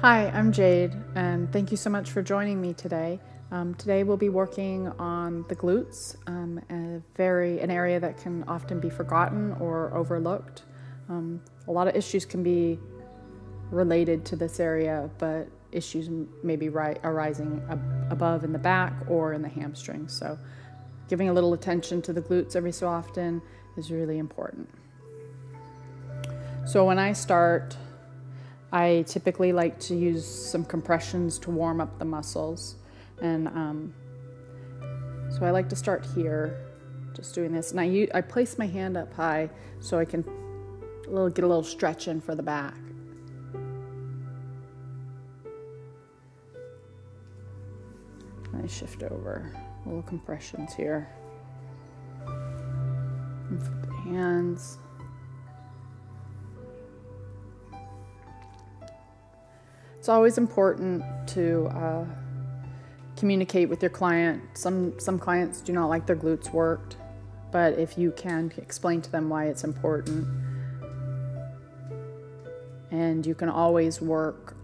Hi, I'm Jade, and thank you so much for joining me today. Today we'll be working on the glutes, an area that can often be forgotten or overlooked. A lot of issues can be related to this area, but issues may be arising above in the back or in the hamstrings. So giving a little attention to the glutes every so often is really important. So when I start, I typically like to use some compressions to warm up the muscles. And so I like to start here, just doing this. And I place my hand up high so I can get a little stretch in for the back. And I shift over, little compressions here. And flip the hands. It's always important to communicate with your client. Some clients do not like their glutes worked, but if you can explain to them why it's important. And you can always work,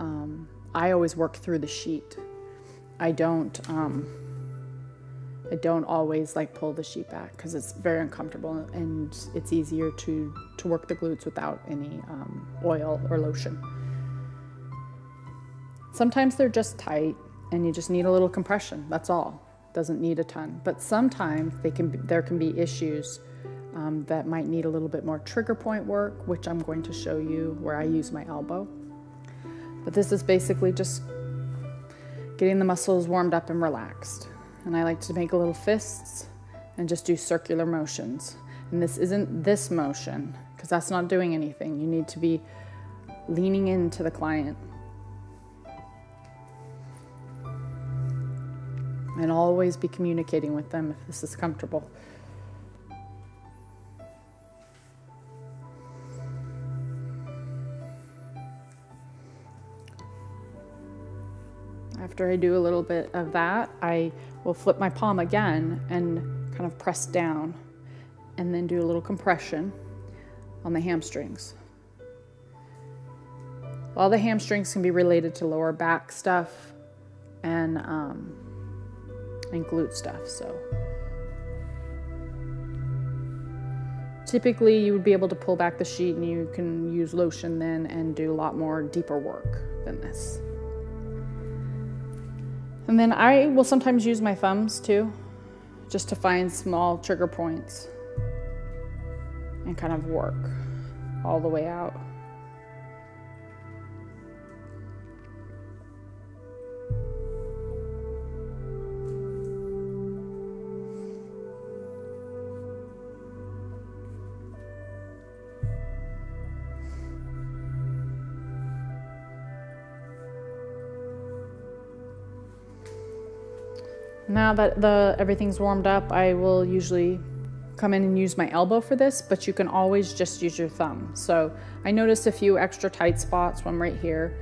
I always work through the sheet. I don't always pull the sheet back because it's very uncomfortable and it's easier to work the glutes without any oil or lotion. Sometimes they're just tight and you just need a little compression, that's all. Doesn't need a ton. But sometimes there can be issues that might need a little bit more trigger point work, which I'm going to show you where I use my elbow. But this is basically just getting the muscles warmed up and relaxed. And I like to make little fists and just do circular motions. And this isn't this motion, because that's not doing anything. You need to be leaning into the client. And always be communicating with them if this is comfortable. After I do a little bit of that, I will flip my palm again and kind of press down and then do a little compression on the hamstrings. All the hamstrings can be related to lower back stuff and glute stuff. So typically you would be able to pull back the sheet and you can use lotion then and do a lot more deeper work than this. And then I will sometimes use my thumbs too, just to find small trigger points and kind of work all the way out. Now that everything's warmed up, I will usually come in and use my elbow for this, but you can always just use your thumb. So I noticed a few extra tight spots, one right here.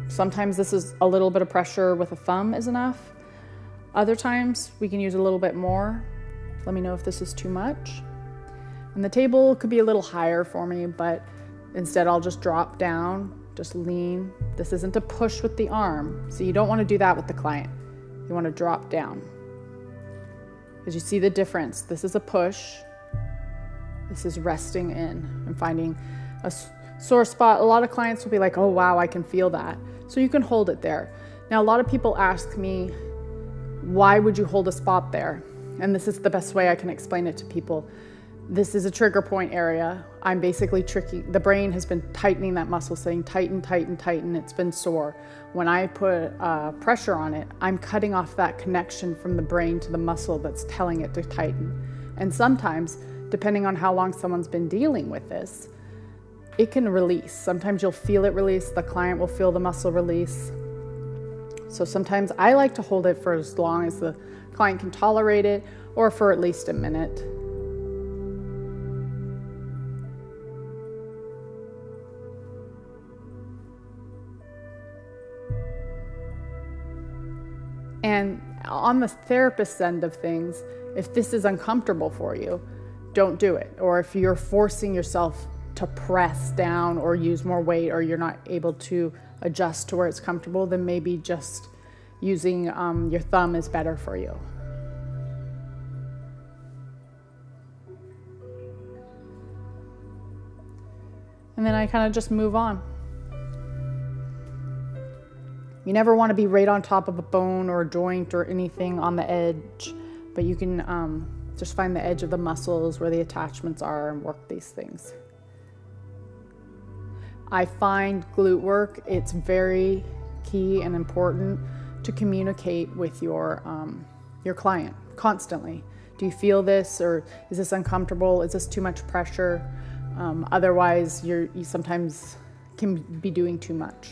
Sometimes this is a little bit of pressure with a thumb is enough. Other times we can use a little bit more. Let me know if this is too much. And the table could be a little higher for me, but instead I'll just drop down, just lean. This isn't a push with the arm, so you don't want to do that with the client. You want to drop down. As you see the difference, this is a push. This is resting in and finding a sore spot. A lot of clients will be like, oh wow, I can feel that. So you can hold it there. Now a lot of people ask me, why would you hold a spot there? And this is the best way I can explain it to people. This is a trigger point area. I'm basically tricking, the brain has been tightening that muscle, saying tighten, tighten, tighten, it's been sore. When I put pressure on it, I'm cutting off that connection from the brain to the muscle that's telling it to tighten. And sometimes, depending on how long someone's been dealing with this, it can release. Sometimes you'll feel it release, the client will feel the muscle release. So sometimes I like to hold it for as long as the client can tolerate it, or for at least a minute. And on the therapist's end of things, if this is uncomfortable for you, don't do it. Or if you're forcing yourself to press down or use more weight, or you're not able to adjust to where it's comfortable, then maybe just using your thumb is better for you. And then I kind of just move on. You never want to be right on top of a bone or a joint or anything on the edge, but you can just find the edge of the muscles where the attachments are and work these things. I find glute work, it's very key and important to communicate with your client constantly. Do you feel this, or is this uncomfortable? Is this too much pressure? Otherwise, you sometimes can be doing too much.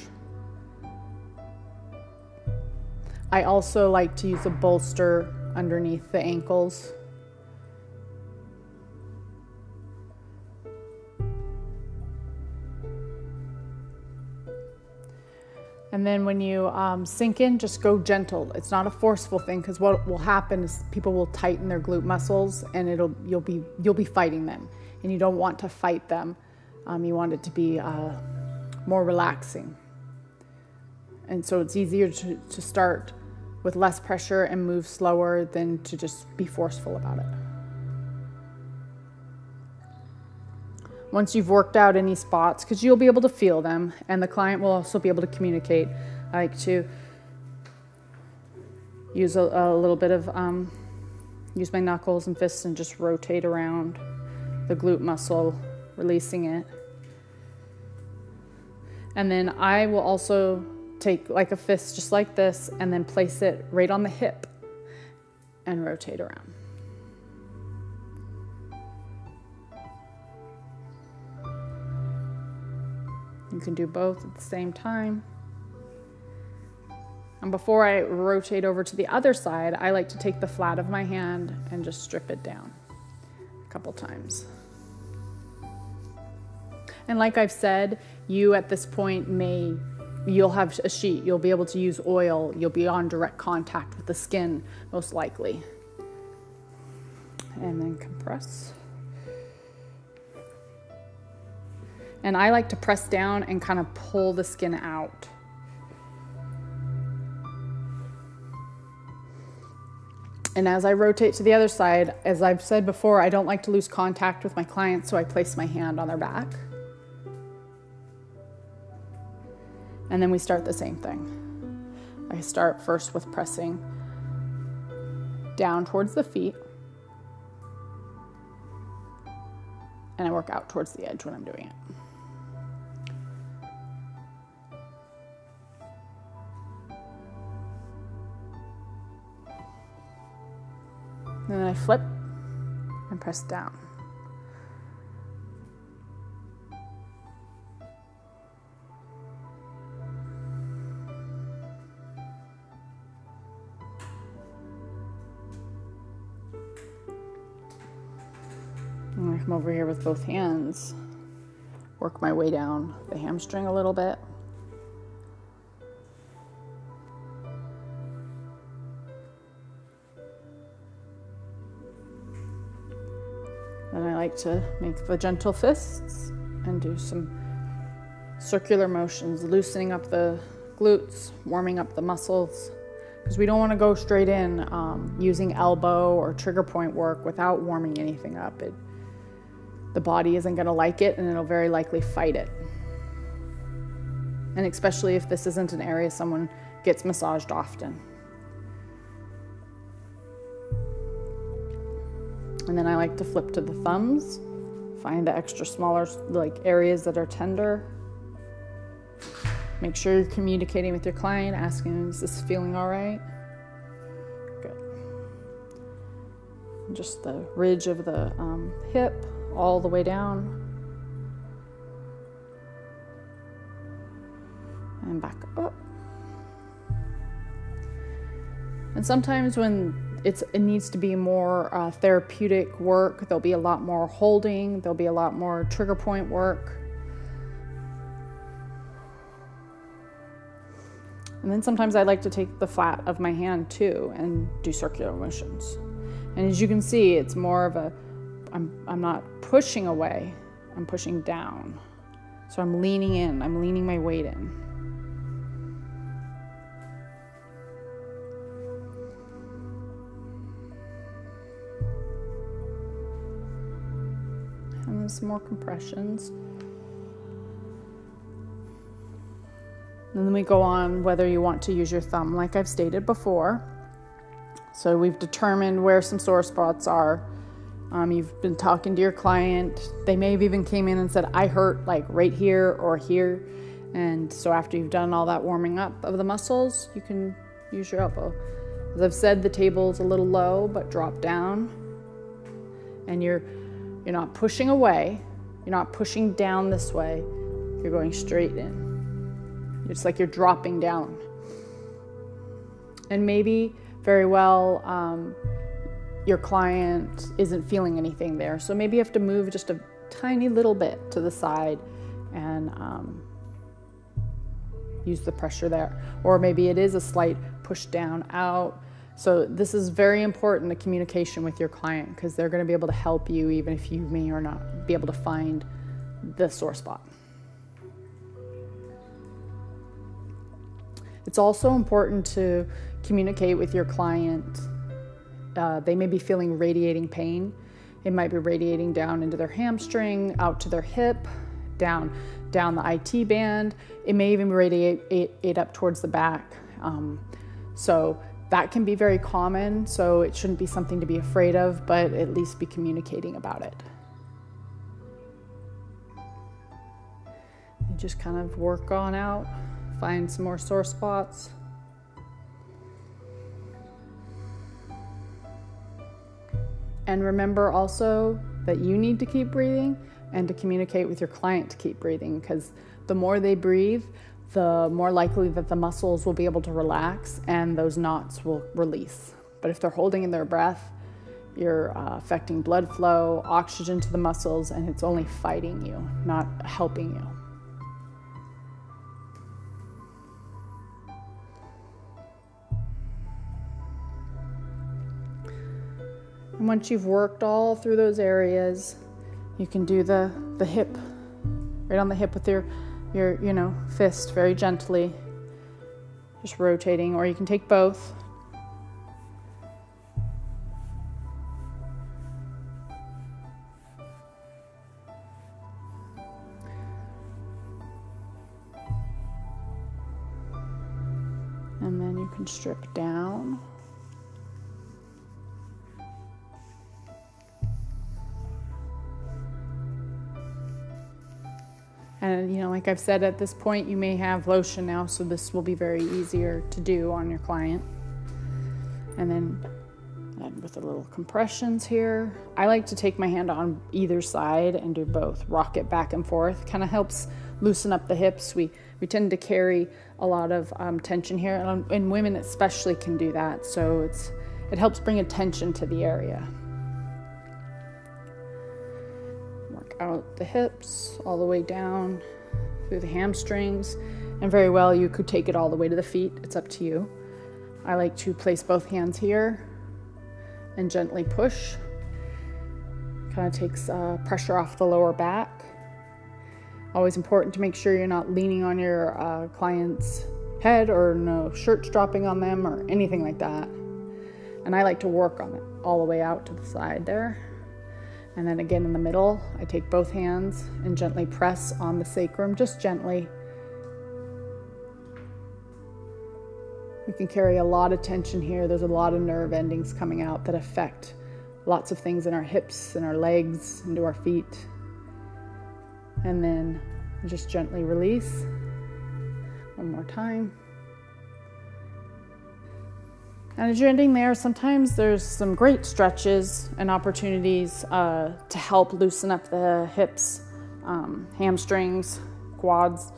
I also like to use a bolster underneath the ankles. And then when you sink in, just go gentle. It's not a forceful thing, because what will happen is people will tighten their glute muscles, and you'll be fighting them, and you don't want to fight them. You want it to be more relaxing. And so it's easier to start with less pressure and move slower than to just be forceful about it. Once you've worked out any spots, because you'll be able to feel them, and the client will also be able to communicate. I like to use a little bit of, use my knuckles and fists and just rotate around the glute muscle, releasing it. And then I will also take like a fist just like this, and then place it right on the hip and rotate around. You can do both at the same time. And before I rotate over to the other side, I like to take the flat of my hand and just strip it down a couple times. And like I've said, you at this point you'll have a sheet, you'll be able to use oil, you'll be on direct contact with the skin, most likely. And then compress. And I like to press down and kind of pull the skin out. And as I rotate to the other side, as I've said before, I don't like to lose contact with my clients, so I place my hand on their back. And then we start the same thing. I start first with pressing down towards the feet, and I work out towards the edge when I'm doing it. And then I flip and press down. And I come over here with both hands, work my way down the hamstring a little bit. Then I like to make the gentle fists and do some circular motions, loosening up the glutes, warming up the muscles, because we don't want to go straight in using elbow or trigger point work without warming anything up. The body isn't going to like it, and it'll very likely fight it. And especially if this isn't an area someone gets massaged often. And then I like to flip to the thumbs, find the extra smaller areas that are tender. Make sure you're communicating with your client, asking, is this feeling all right? Good. And just the ridge of the hip all the way down. And back up. And sometimes when it needs to be more therapeutic work, there'll be a lot more holding, there'll be a lot more trigger point work. And then sometimes I like to take the flat of my hand too and do circular motions. And as you can see, it's more of a, I'm not pushing away, I'm pushing down. So I'm leaning in, I'm leaning my weight in. And then some more compressions. And then we go on whether you want to use your thumb, like I've stated before. So we've determined where some sore spots are. You've been talking to your client. They may have even came in and said, I hurt like right here or here. And so after you've done all that warming up of the muscles, you can use your elbow. As I've said, the table's a little low, but drop down. And you're not pushing away. You're not pushing down this way. You're going straight in. It's like you're dropping down. And maybe very well, your client isn't feeling anything there. So maybe you have to move just a tiny little bit to the side and use the pressure there. Or maybe it is a slight push down, out. So this is very important, the communication with your client, because they're going to be able to help you even if you may or not be able to find the sore spot. It's also important to communicate with your client. They may be feeling radiating pain. It might be radiating down into their hamstring, out to their hip, down the IT band. It may even radiate it up towards the back. So that can be very common. So it shouldn't be something to be afraid of, but at least be communicating about it. You just kind of work on out. Find some more sore spots. And remember also that you need to keep breathing and to communicate with your client to keep breathing, because the more they breathe, the more likely that the muscles will be able to relax and those knots will release. But if they're holding in their breath, you're affecting blood flow, oxygen to the muscles, and it's only fighting you, not helping you. And once you've worked all through those areas, you can do the hip, right on the hip with your fist very gently, just rotating, or you can take both. And then you can strip down. And, like I've said, at this point, you may have lotion now, so this will be very easier to do on your client. And then with the little compressions here, I like to take my hand on either side and do both. Rock it back and forth. Kind of helps loosen up the hips. We tend to carry a lot of tension here, and women especially can do that. So it helps bring attention to the area. Out the hips, all the way down through the hamstrings, and very well you could take it all the way to the feet. It's up to you. I like to place both hands here and gently push. Kind of takes pressure off the lower back. Always important to make sure you're not leaning on your client's head, or no shirts dropping on them or anything like that. And I like to work on it all the way out to the side there. And then again in the middle, I take both hands and gently press on the sacrum, just gently. We can carry a lot of tension here. There's a lot of nerve endings coming out that affect lots of things in our hips and our legs, into our feet. And then just gently release. One more time. And as you're ending there, sometimes there's some great stretches and opportunities to help loosen up the hips, hamstrings, quads,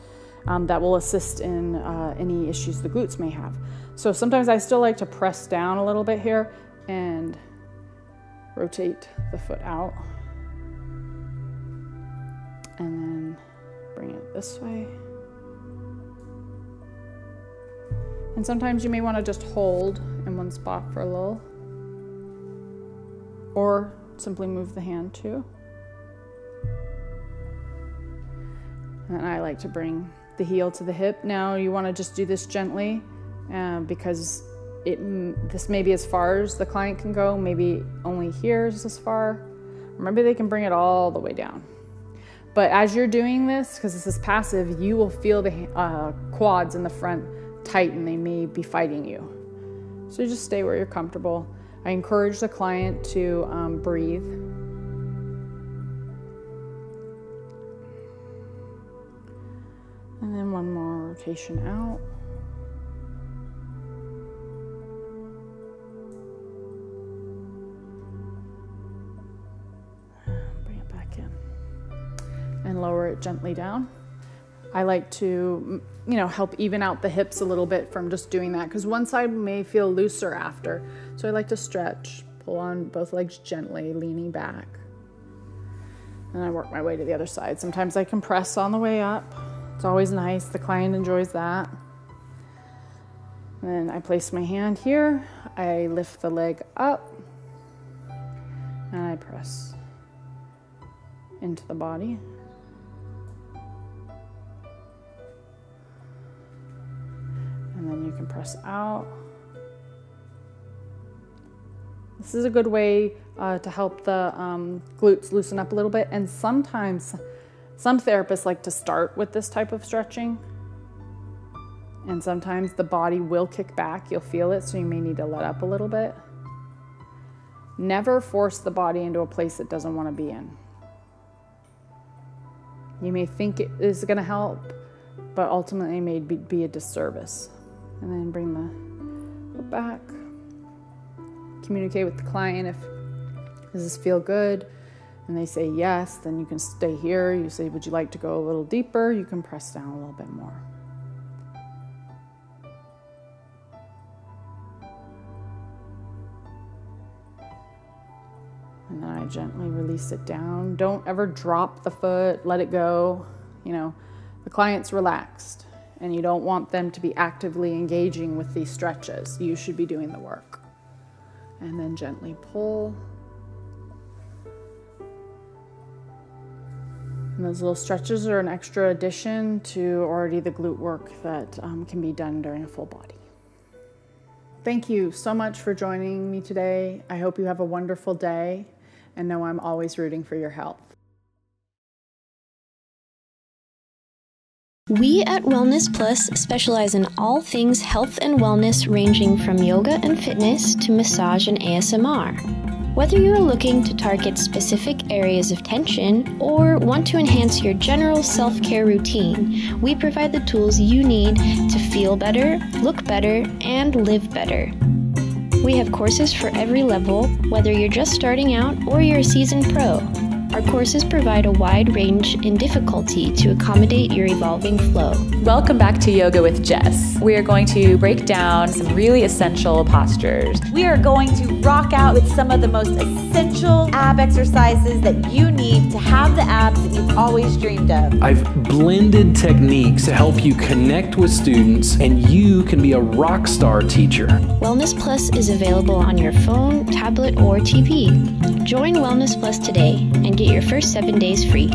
that will assist in any issues the glutes may have. So sometimes I still like to press down a little bit here and rotate the foot out. And then bring it this way. And sometimes you may want to just hold in one spot for a little, or simply move the hand too. like to bring the heel to the hip. Now you want to just do this gently because this may be as far as the client can go, maybe only here is as far, or maybe they can bring it all the way down. But as you're doing this, because this is passive, you will feel the quads in the front tighten. They may be fighting you. So just stay where you're comfortable. I encourage the client to breathe. And then one more rotation out. Bring it back in. And lower it gently down. I like to, help even out the hips a little bit from just doing that, because one side may feel looser after. So I like to stretch, pull on both legs gently, leaning back. And I work my way to the other side. Sometimes I compress on the way up. It's always nice. The client enjoys that. Then I place my hand here. I lift the leg up. And I press into the body. And then you can press out. This is a good way to help the glutes loosen up a little bit. And sometimes some therapists like to start with this type of stretching. And sometimes the body will kick back. You'll feel it, so you may need to let up a little bit. Never force the body into a place it doesn't want to be in. You may think it is going to help, but ultimately it may be a disservice. And then bring the foot back. Communicate with the client if, does this feel good? And they say yes, then you can stay here. You say, would you like to go a little deeper? You can press down a little bit more. And then I gently release it down. Don't ever drop the foot, let it go. The client's relaxed and you don't want them to be actively engaging with these stretches. You should be doing the work. And then gently pull. And those little stretches are an extra addition to already the glute work that can be done during a full body. Thank you so much for joining me today. I hope you have a wonderful day and know I'm always rooting for your health. We at WellnessPlus specialize in all things health and wellness, ranging from yoga and fitness to massage and ASMR. Whether you are looking to target specific areas of tension or want to enhance your general self-care routine, we provide the tools you need to feel better, look better, and live better. We have courses for every level, whether you're just starting out or you're a seasoned pro. Our courses provide a wide range in difficulty to accommodate your evolving flow. Welcome back to Yoga with Jess. We are going to break down some really essential postures. We are going to rock out with some of the most essential ab exercises that you need to have the abs that you've always dreamed of. I've blended techniques to help you connect with students, and you can be a rock star teacher. WellnessPlus is available on your phone, tablet, or TV. Join WellnessPlus today and get your first 7 days free.